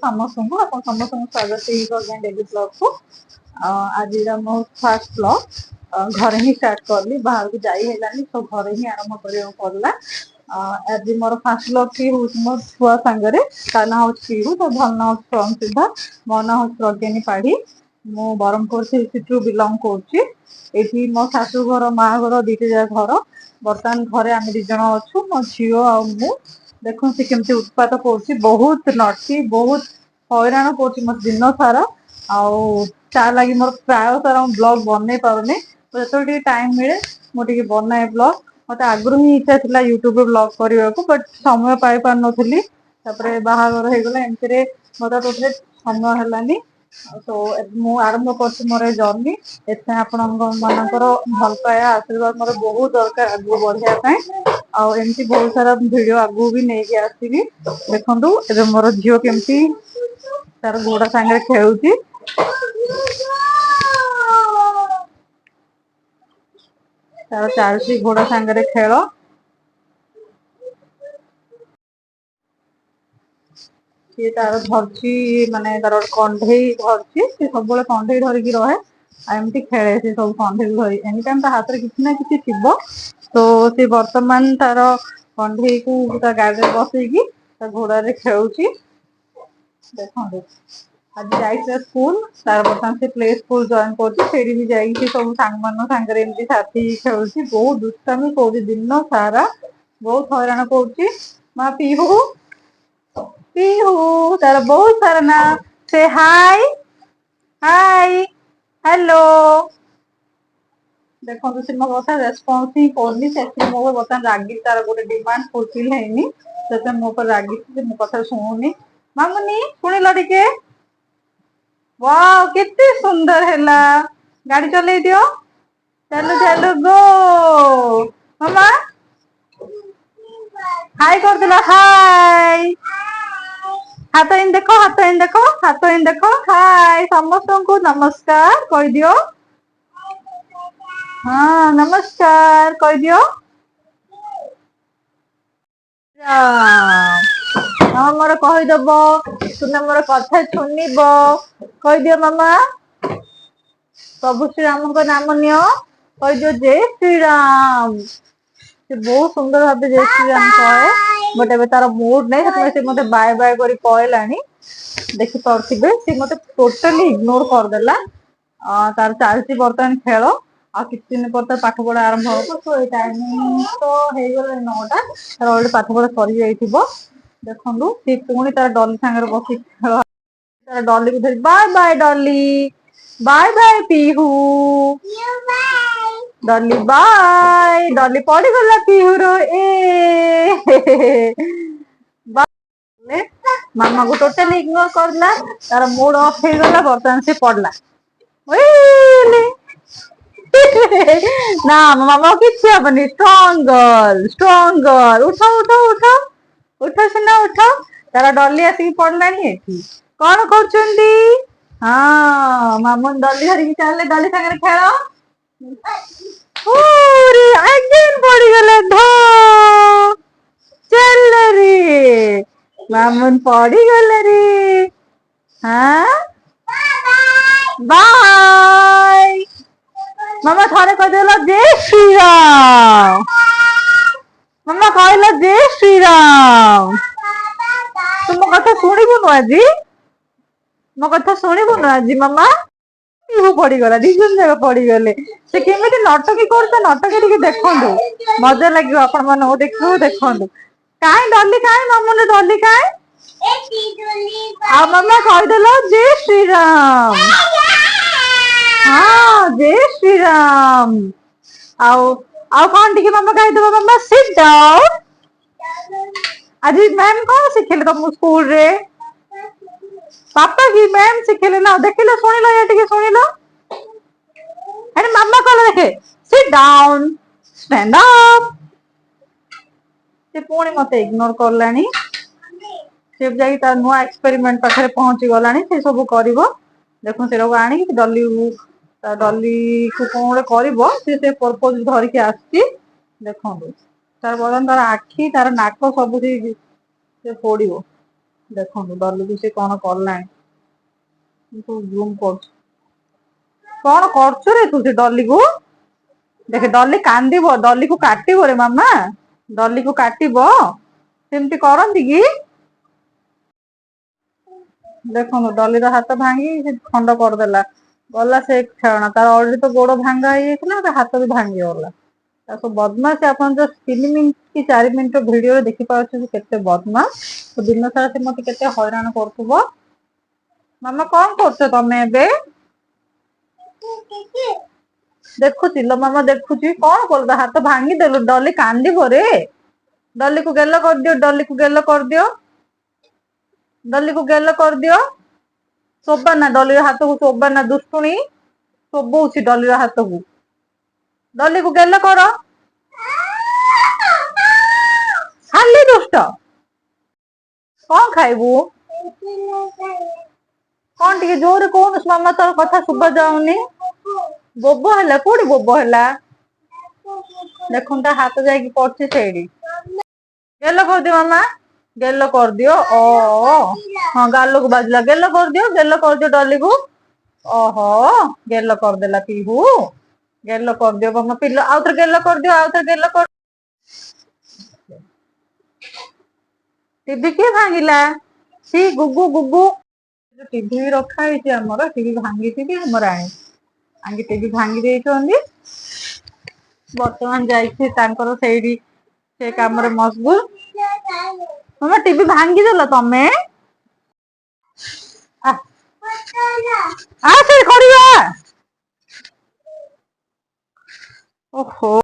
ସମସ୍ତଙ୍କୁ ଆପଣ ସମସ୍ତଙ୍କୁ ସ୍ୱାଗତ କରୁଛି ଡେଲି ବ୍ଲଗ କୁ। ଆଜିର ମୋ ଫାର୍ଷ୍ଟ ବ୍ଲଗ ଘରେ ହିଁ ଷ୍ଟାର୍ଟ କଲି, ବାହାରକୁ ଯାଇ ହେଲାନି ତ ଘରେ ହିଁ ଆରମ୍ଭ କରିବାକୁ ପଡିଲା। ଆଜି ମୋର ଫାର୍ଷ୍ଟ ବ୍ଲଗ ଟି ହଉଛି ମୋ ଛୁଆ ସାଙ୍ଗରେ। ତା ନାଁ ହଉଛି ପିହୁ, ତ ଭଲ ନାଁ ହଉଛି ସଂସିଧା, ମୋ ନାଁ ହଉଛି ପ୍ରଜ୍ଞାନୀ ପାଢୀ। ମୁଁ ବ୍ରହ୍ମପୁର ସିଟିରୁ ବିଲଙ୍ଗ କରୁଛି। ଏଇଠି ମୋ ଶାଶୁ ଘର ମା ଘର ଦିଟା ଯାକ ଘର। ବର୍ତ୍ତମାନ ଘରେ ଆମେ 2 ଜଣ ଅଛୁ, ମୋ ଝିଅ ଆଉ ମୁଁ। ଦେଖୁନ ସେ କେମିତି ଉତ୍ପାତ କରୁଛି, ବହୁତ ନଟି, ବହୁତ ହଇରାଣ କରୁଛି ମତେ ଦିନ ସାରା। ଆଉ ତା ଲାଗି ମୋର ପ୍ରାୟ ସାରା ମୁଁ ବ୍ଲଗ ବନେଇ ପାରୁନି। ଯେତେବେଳେ ଟିକେ ଟାଇମ ମିଳେ ମୁଁ ଟିକେ ବନାଏ ବ୍ଲଗ। ମତେ ଆଗରୁ ହିଁ ଇଚ୍ଛା ଥିଲା ୟୁଟ୍ୟୁବରେ ବ୍ଲଗ କରିବାକୁ, ବଟ ସମୟ ପାଇ ପାରୁନଥିଲି। ତାପରେ ବାହାଘର ହେଇଗଲା, ଏମିତିରେ ମତେ ଟୋଟାଲି ସମୟ ହେଲାନି। ତ ମୁଁ ଆରମ୍ଭ କରୁଛି ମୋର ଏ ଜର୍ଣ୍ଣି। ଏଥିପାଇଁ ଆପଣଙ୍କ ମାନଙ୍କର ଭଲ ପାଇବା ଆଶୀର୍ବାଦ ମୋର ବହୁତ ଦରକାର ଆଗକୁ ବଢିବା ପାଇଁ। ଆଉ ଏମିତି ବହୁତ ସାରା ଭିଡିଓ ଆଗକୁ ବି ନେଇକି ଆସିବି। ଦେଖନ୍ତୁ ଏବେ ମୋର ଝିଅ କେମିତି ତାର ଘୋଡା ସାଙ୍ଗରେ ଖେଳୁଛି। ତାର ଚାଲିଛି ଘୋଡା ସାଙ୍ଗରେ ଖେଳ। ସିଏ ତାର ଧରିଛି, ମାନେ ତାର ଗୋଟେ କଣ୍ଢେଇ ଧରିଛି, ସେ ସବୁବେଳେ କଣ୍ଢେଇ ଧରିକି ରହେ। ଆଉ ଏମିତି ଖେଳେ ସେ ସବୁ କଣ୍ଢେଇ ଧରି, ଏନି ଟାଇମ ତା ହାତରେ କିଛି ନା କିଛି ଥିବ। ତ ସେ ବର୍ତ୍ତମାନ ତାର କଣ୍ଢେଇକୁ ତା ଗାଡିରେ ବସେଇକି ତା ଘୋଡାରେ ଖେଳୁଛି। ଦେଖନ୍ତୁ ଆଜି ଯାଇଥିଲା ସ୍କୁଲ, ତାର ବର୍ତ୍ତମାନ ସେ ପ୍ଲେ ସ୍କୁଲ ଜଏନ କରୁଛି। ସେଇଠି ବି ଯାଇକି ସବୁ ସାଙ୍ଗ ମାନଙ୍କ ସାଙ୍ଗରେ ଏମିତି ସାଥି ଖେଳୁଛି। ବହୁତ ଦୁଷ୍ଟାମି କରୁଛି ଦିନ ସାରା, ବହୁତ ହଇରାଣ କରୁଛି। ମା ପିହୁ ପିହୁ, ତାର ବହୁତ ସାରା ନାଁ। ସେ ହାଇ ହାଇ ହ୍ୟାଲୋ। ଦେଖନ୍ତୁ ସେ ମୋ କଥା ରେସପନ୍ସ ହିଁ କରୁନି, ସେଥିପାଇଁ ମୋ ବର୍ତ୍ତମାନ ରାଗି ତାର ଗୋଟେ ଡିମାଣ୍ଡ ଫୁଲଫିଲ ହେଇନି। ସେଥିପାଇଁ ମୋ ଉପରେ ରାଗିଛି, ସେ ମୋ କଥା ଶୁଣୁନି। ମାମୁନି ଶୁଣିଲ ଟିକେ। ୱାଉ କେତେ ସୁନ୍ଦର ହେଲା, ଗାଡି ଚଲେଇ ଦିଅ। ଚାଲୁ ଚାଲୁ ଗୋ ମାମା ହାଇ କରିଦେଲ, ହାଇ। ହାତ ଏନ୍ତି ଦେଖ, ହାତ ଏନ୍ତି ଦେଖ, ହାତ ଏନ୍ତି ଦେଖ, ହାଇ ସମସ୍ତଙ୍କୁ ନମସ୍କାର କହିଦିଅ। ହଁ ନମସ୍କାର କହିଦିଅ। ହଁ ମୋର କହିଦବ, ତୁମେ ମୋର କଥା ଶୁଣିବ। କହିଦିଅ ମାମା। ପ୍ରଭୁ ଶ୍ରୀରାମଙ୍କ ନାମ ନିଅ, କହିଦିଅ ଜୟ ଶ୍ରୀରାମ। ସେ ବହୁତ ସୁନ୍ଦର ଭାବେ ଜୟ ଶ୍ରୀରାମ କହେ। ବଟ ଏବେ ତାର ମୁଡ ନାହିଁ, ସେଥିପାଇଁ ସେ ମତେ ବାଏ ବାଏ କରି ପଳେଇଲାଣି। ଦେଖିପାରୁଥିବେ ସେ ମତେ ଟୋଟାଲି ଇଗ୍ନୋର କରିଦେଲା। ତାର ଚାଲିଛି ବର୍ତ୍ତମାନ ଖେଳ। ଆଉ କିଛି ଦିନ ପରେ ତ ପାଠ ପଢା ଆରମ୍ଭ ହବ, ତ ଏଇ ଟାଇମ ତ ହେଇଗଲା 9ଟା। ତାର ଅଲରେଡି ପାଠ ପଢା ସରି ଯାଇଥିବ। ଦେଖନ୍ତୁ ସେ ପୁଣି ତାର ଡଲି ସାଙ୍ଗରେ ବସି ଖେଳ, ଡଲିକୁ ଧରି bye bye Dolly, bye bye Pihu. Dolly bye, Dolly ପଡିଗଲା ପିହୁର ଏ ମାମାକୁ ଟୋଟାଲି ଇଗ୍ନୋର କରିଦେଲା, ତାର ମୁଡ ଅଫ୍ ହେଇଗଲା, ବର୍ତ୍ତମାନ ସେ ପଡିଲା। ନା ମାମା କିଛି ହବନି, ଷ୍ଟ୍ରଙ୍ଗ ଗର୍ଲ, ଷ୍ଟ୍ରଙ୍ଗ ଗର୍ଲ, ଉଠ ଉଠ ଉଠ। ଉଠ ସିନା ଉଠ, ତାର ଡଲି ଆସିକି ପଡିଲାଣି ଏଠି। କଣ କରୁଛନ୍ତି? ହଁ ମାମୁନ ଡଲି ଧରିକି ଚାଲିଲେ, ଡଲି ସାଙ୍ଗରେ ଖେଳ। ଆଗେନ ପଡିଗଲା ଧ ଚାଲରେ, ମାମୁନ ପଡିଗଲାରେ। ହାଁ ବାଏ। ମାମା ଥରେ କହିଦେଲ ଜୟ ଶ୍ରୀରାମ। ମାମା କହିଲ ଜୟ ଶ୍ରୀରାମ। ତୁ ମୋ କଥା ଶୁଣିବୁନୁ ଆଜି? ମୋ କଥା ଶୁଣିବୁନୁ ଆଜି ମାମା? ପିହୁ ପଡିଗଲା, 2 ଜଣ ଯାକ ପଡିଗଲେ। ସେ କେମିତି ନଟକି କରୁଛ, ନଟକି ଟିକେ ଦେଖନ୍ତୁ। ମଜା ଲାଗିବ ଆପଣ ମାନଙ୍କୁ ଦେଖିବାକୁ, ଦେଖନ୍ତୁ। କାଇଁ ଡଲି କାଇଁ ମାମୁନ ଡଲି କାଇଁ? ଆଉ ମାମା କହିଦେଲ ଜୟ ଶ୍ରୀରାମ। ହଁ ଜୟ ଶ୍ରୀରାମ। ଆଉ ଆଉ କଣ ଟିକେ ମାମା କହିଦବ, ମାମା ସିଟ୍ ଡାଉନ୍। ଆଜି ମ୍ୟାମ କଣ ଶିଖେଇଲେ ତମକୁ ସ୍କୁଲରେ? ପାପା କି ମ୍ୟାମ ଶିଖେଇଲେ ନା, ଦେଖିଲ ଶୁଣିଲ ଇଏ ଟିକେ ଶୁଣିଲ। ଆରେ ମାମା କଣ ଦେଖେ, ସିଟ୍ ଡାଉନ୍, ଷ୍ଟାଣ୍ଡ ଅପ୍। ସେ ପୁଣି ମତେ ଇଗ୍ନୋର କଲାଣି। ସେ ଯାଇକି ତା ନୂଆ ଏକ୍ସପେରିମେଣ୍ଟ ପାଖରେ ପହଞ୍ଚି ଗଲାଣି, ସେ ସବୁ କରିବ। ଦେଖୁନ ସେଇଟାକୁ ଆଣିକି ଡଲି ତା ଡଲିକୁ କଣ ଗୋଟେ କରିବ, ସେ ପରପୋଜ ଧରିକି ଆସିଛି। ଦେଖନ୍ତୁ ତାର ବର୍ତ୍ତମାନ ତାର ଆଖି, ତାର ନାକ ସବୁଠି ସେ ପୋଡିବ। ଦେଖନ୍ତୁ ଡଲିକୁ ସେ କଣ କଲାଣି। ଜୁମ୍ କରୁଛି। କଣ କରୁଛୁ ରେ ତୁ ସେ ଡଲିକୁ? ଦେଖେ ଡଲି କାନ୍ଦିବ, ଡଲିକୁ କାଟିବ ରେ ମାମା, ଡଲିକୁ କାଟିବ। ସେମିତି କରନ୍ତି କି? ଦେଖନ୍ତୁ ଡଲିର ହାତ ଭାଙ୍ଗି ସେ ଖଣ୍ଡ କରିଦେଲା। ଗଲା ସେ ଖେଳଣା, ତାର ଅଲରେଡି ତ ଗୋଡ ଭାଙ୍ଗା ହେଇଯାଇଥିଲା, ତା ହାତ ବି ଭାଙ୍ଗିଗଲା। ତାକୁ ବଦମାସ ଆପଣ ଯୋଉ 3 ମିନିଟ କି 4 ମିନିଟ ଭିଡିଓରେ ଦେଖିପାରୁଛନ୍ତି କେତେ ବଦମାସ। ତ ଦିନ ସାରା ସେ ମତେ କେତେ ହଇରାଣ କରୁଥିବ। ମାମା କଣ କରୁଛ ତମେ ଏବେ? ଦେଖୁଛି ଲୋ ମାମା ଦେଖୁଛି, କଣ କଲୁ ତା ହାତ ଭାଙ୍ଗିଦେଲୁ, ଡଲି କାନ୍ଦିବ ରେ। ଡଲିକୁ ଗେଲ କରିଦିଅ, ଡଲିକୁ ଗେଲ କରିଦିଅ। ଡଲିକୁ ଗେଲ କରିଦିଅ। ଚୋବାନା ଡଲିର ହାତକୁ ଚୋବାନା ଦୁଷ୍ଟୁଣୀ, ଚୋବଉଛି ଡଲିର ହାତକୁ। ଡଲିକୁ ଗେଲ କର। ଖାଲି ଦୁଷ୍ଟ। କଣ ଖାଇବୁ? କଣ ଟିକେ ଜୋରେ କହୁନୁ ମାମା ତୋର କଥା ଶୁଭା ଯାଉନି। ବୋବ ହେଲା, କୋଉଠି ବୋବ ହେଲା? ଦେଖୁନୁ ତା ହାତ ଯାଇକି ପଡିଛି ସେଇଠି। ଗେଲ କରିଦିଅ ମାମା, ଗେଲ କରିଦିଅ ହଁ ଗାଲକୁ ବାଜିଲା, ଗେଲ କରିଦିଅ, ଗେଲ କରିଦିଅ ଡଲିକୁ। ଓହୋ ଗେଲ କରିଦେଲା ପିହୁ, ଗେଲ କରିଦିଅ ମାମା ପିଲ, ଆଉଥରେ ଗେଲ କରିଦିଅ, ଆଉଥରେ ଗେଲ କରି ଟିଭି କିଏ ଭାଙ୍ଗିଲା? ଛି ଗୁଗୁ ଗୁଗୁ। ଟିଭି ରଖା ହେଇଛି ଆମର, ଟିଭି ଭାଙ୍ଗିଛି କି ଆମର ଆଣି ଆଗେ ଟିଭି ଭାଙ୍ଗି ଦେଇଛନ୍ତି। ବର୍ତ୍ତମାନ ଯାଇଛି ତାଙ୍କର ସେଇଠି ସେ କାମରେ ମସଗୁଲ। ମାମା ଟିଭି ଭାଙ୍ଗିଦେଲ ତମେ? ଆସେ କରିବା। ଓହୋ।